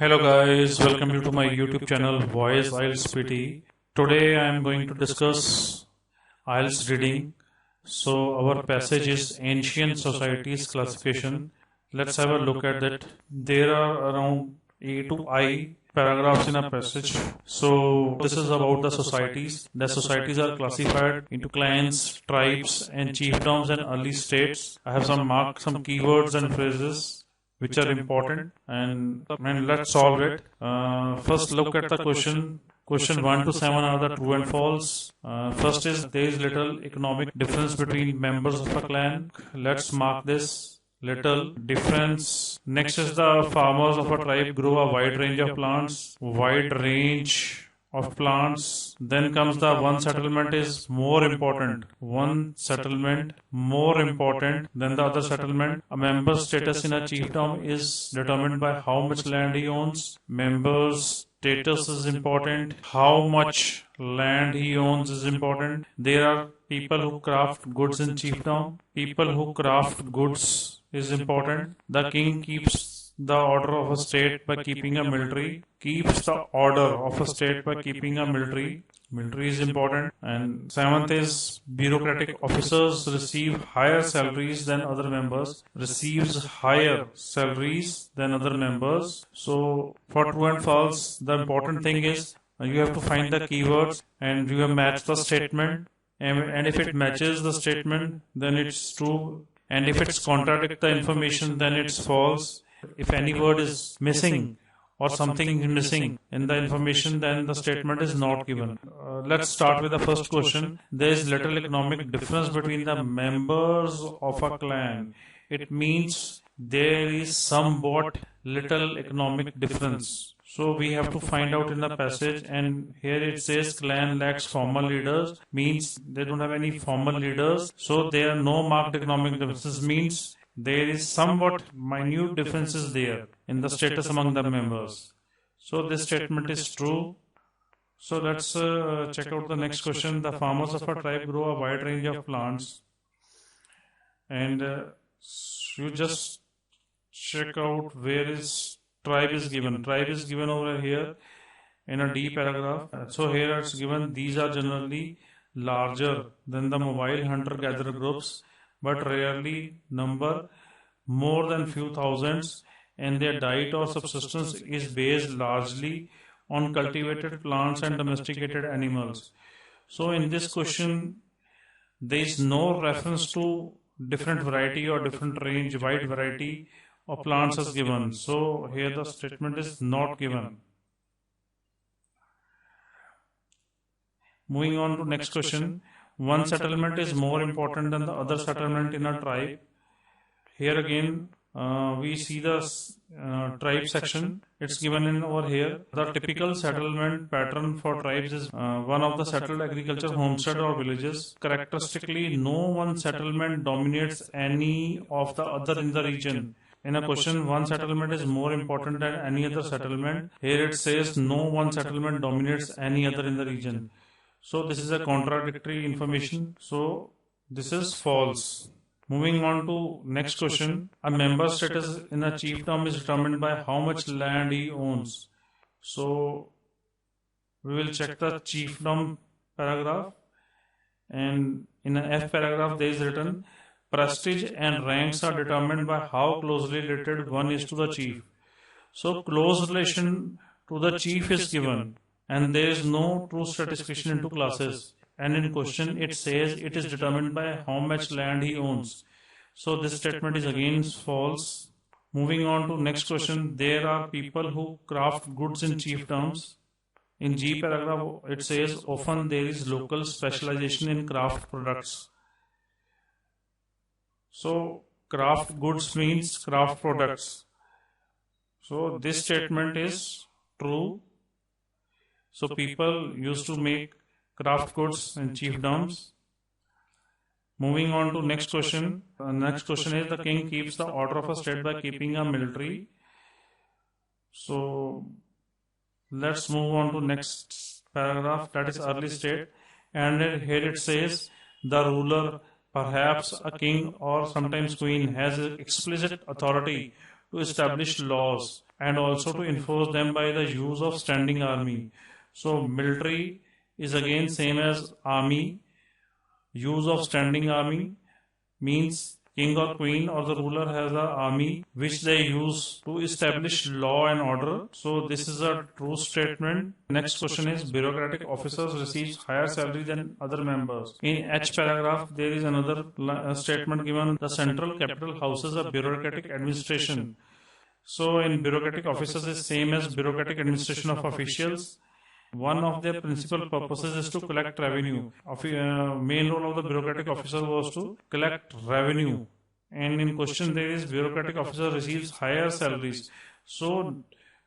Hello guys, welcome you to my YouTube channel Voice IELTS PT. Today I am going to discuss IELTS reading. So our passage is Ancient Societies Classification. Let's have a look at that. There are around A to I paragraphs in a passage. So this is about the societies. The societies are classified into clans, tribes and chiefdoms and early states. I have some keywords and phrases which are important, and let's solve it. First look at the question. Question 1 to 7 are the true and false. First is there is little economic difference between members of a clan. Let's mark this little difference. Next is the farmers of a tribe grow a wide range of plants. Wide range of plants. Then comes the one settlement is more important. One settlement more important than the other settlement. A member's status in a chiefdom is determined by how much land he owns. Member's status is important. How much land he owns is important. There are people who craft goods in chiefdom. People who craft goods is important. The king keeps the order of a state by keeping a military. Keeps the order of a state by keeping a military. Military is important. And seventh is bureaucratic officers receive higher salaries than other members. Receives higher salaries than other members. So for true and false, the important thing is you have to find the keywords and you have matched the statement. And if it matches the statement, then it's true. And if it's contradict the information, then it's false. If any word is missing or something is missing in the information, then the statement is not given. Let's start with the first question. There is little economic difference between the members of a clan. It means there is somewhat little economic difference. So we have to find out in the passage, and here it says clan lacks formal leaders, means they don't have any formal leaders. So there are no marked economic differences, means there is somewhat minute differences there in the status among the members. So this statement is true. So let's check out the next question. The farmers of a tribe grow a wide range of plants. And you just check out where is tribe is given. Tribe is given over here in a D paragraph. So here it's given these are generally larger than the mobile hunter-gatherer groups, but rarely number more than few thousands, and their diet or subsistence is based largely on cultivated plants and domesticated animals. So in this question, there is no reference to different variety or different range, wide variety of plants is given. So here the statement is not given. Moving on to next question. One settlement is more important than the other settlement in a tribe. Here again, we see the tribe section. It's given in over here. The typical settlement pattern for tribes is one of the settled agriculture homestead or villages. Characteristically, no one settlement dominates any of the other in the region. In a question, one settlement is more important than any other settlement. Here it says no one settlement dominates any other in the region. So this is a contradictory information. So this is false. Moving on to next question. A member's status in a chiefdom is determined by how much land he owns. So we will check the chiefdom paragraph. And in an F paragraph there is written prestige and ranks are determined by how closely related one is to the chief. So close relation to the chief is given. And there is no true stratification into classes. And in question it says it is determined by how much land he owns. So this statement is again false. Moving on to next question. There are people who craft goods in chiefdoms. In G paragraph it says often there is local specialization in craft products. So craft goods means craft products. So this statement is true. So people used to make craft goods in chiefdoms. Moving on to next question. Next question is the king keeps the order of a state by keeping a military. So let's move on to next paragraph, that is early state. And here it says the ruler, perhaps a king or sometimes queen, has explicit authority to establish laws and also to enforce them by the use of standing army. So military is again same as army. Use of standing army means king or queen or the ruler has an army which they use to establish law and order. So this is a true statement. Next question is bureaucratic officers receive higher salary than other members. In H paragraph there is another statement given. The central capital houses a bureaucratic administration. So in bureaucratic officers is same as bureaucratic administration of officials. One of their principal purposes is to collect revenue. Main role of the bureaucratic officer was to collect revenue. And in question there is bureaucratic officer receives higher salaries. So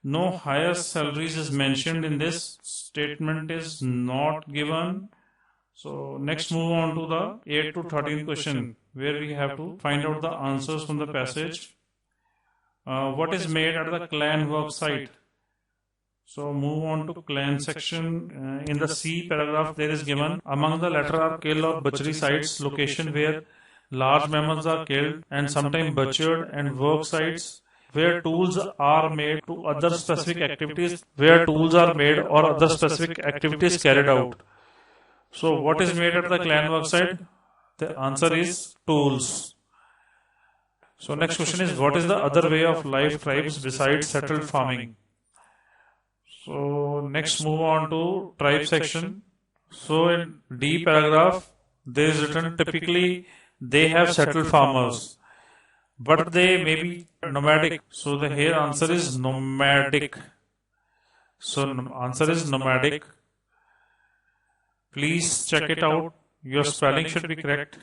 no higher salaries is mentioned in this statement is not given. So next move on to the 8 to 13 question where we have to find out the answers from the passage. What is made at the clan work site? So move on to clan section. In the C paragraph there is given among the latter are kill or butchery sites, location where large mammals are killed and sometimes butchered, and work sites where tools are made to other specific activities, where tools are made or other specific activities carried out. So what is made at the clan work site? The answer is tools. So next question is what is the other way of life tribes besides settled farming? So next move on to tribe section. So in D paragraph there is written typically they have settled farmers, but they may be nomadic. So the here answer is nomadic. So answer is nomadic. Please check it out. Your spelling should be correct.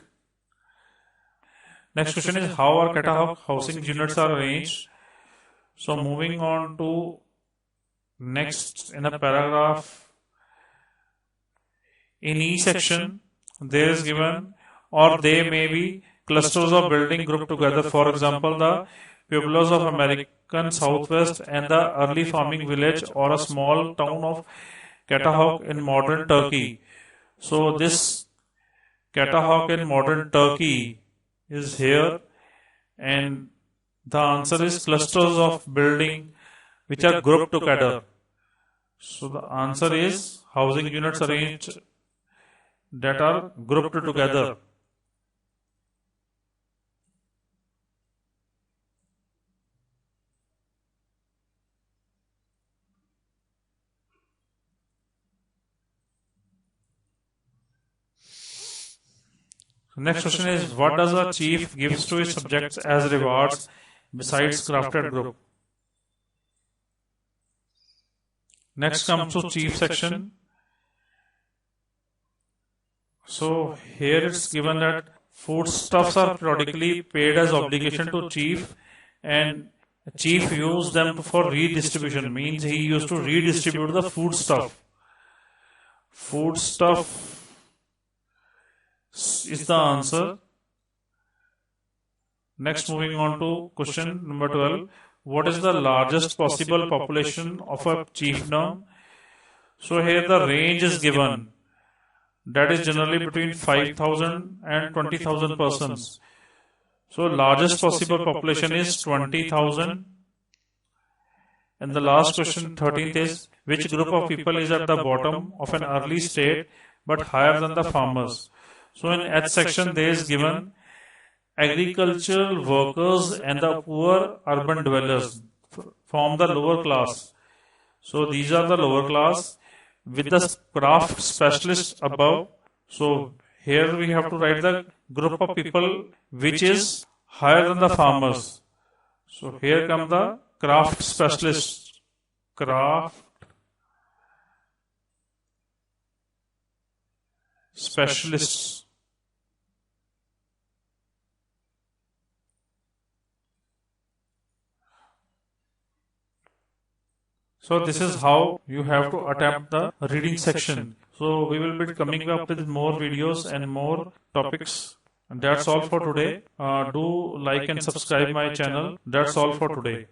Next question is how are Catahawk housing units are arranged? So moving on to next in a paragraph, in E section there is given or they may be clusters of building grouped together. For example, the pueblos of American Southwest and the early farming village or a small town of Catahawk in modern Turkey. So this Catahawk in modern Turkey is here, and the answer is clusters of building which are grouped together. So the answer is housing units arranged that are grouped together. Next question is what does a chief gives to his subjects as rewards besides crafted group? Next comes to chief section. So here it's given that foodstuffs are periodically paid as obligation to chief, and chief used them for redistribution. Means he used to redistribute the foodstuff. Foodstuff is the answer. Next, moving on to question number 12. What is the largest possible population of a chiefdom? So here the range is given. That is generally between 5,000 and 20,000 persons. So largest possible population is 20,000. And the last question, 13th, is which group of people is at the bottom of an early state but higher than the farmers? So in H section there is given agricultural workers and the poor urban dwellers form the lower class. So these are the lower class with the craft specialists above. So here we have to write the group of people which is higher than the farmers. So here come the craft specialists. Craft specialists. So this is how you have to attempt the reading section. So we will be coming up with more videos and more topics. And that's all for today. Do like and subscribe my channel. That's all for today.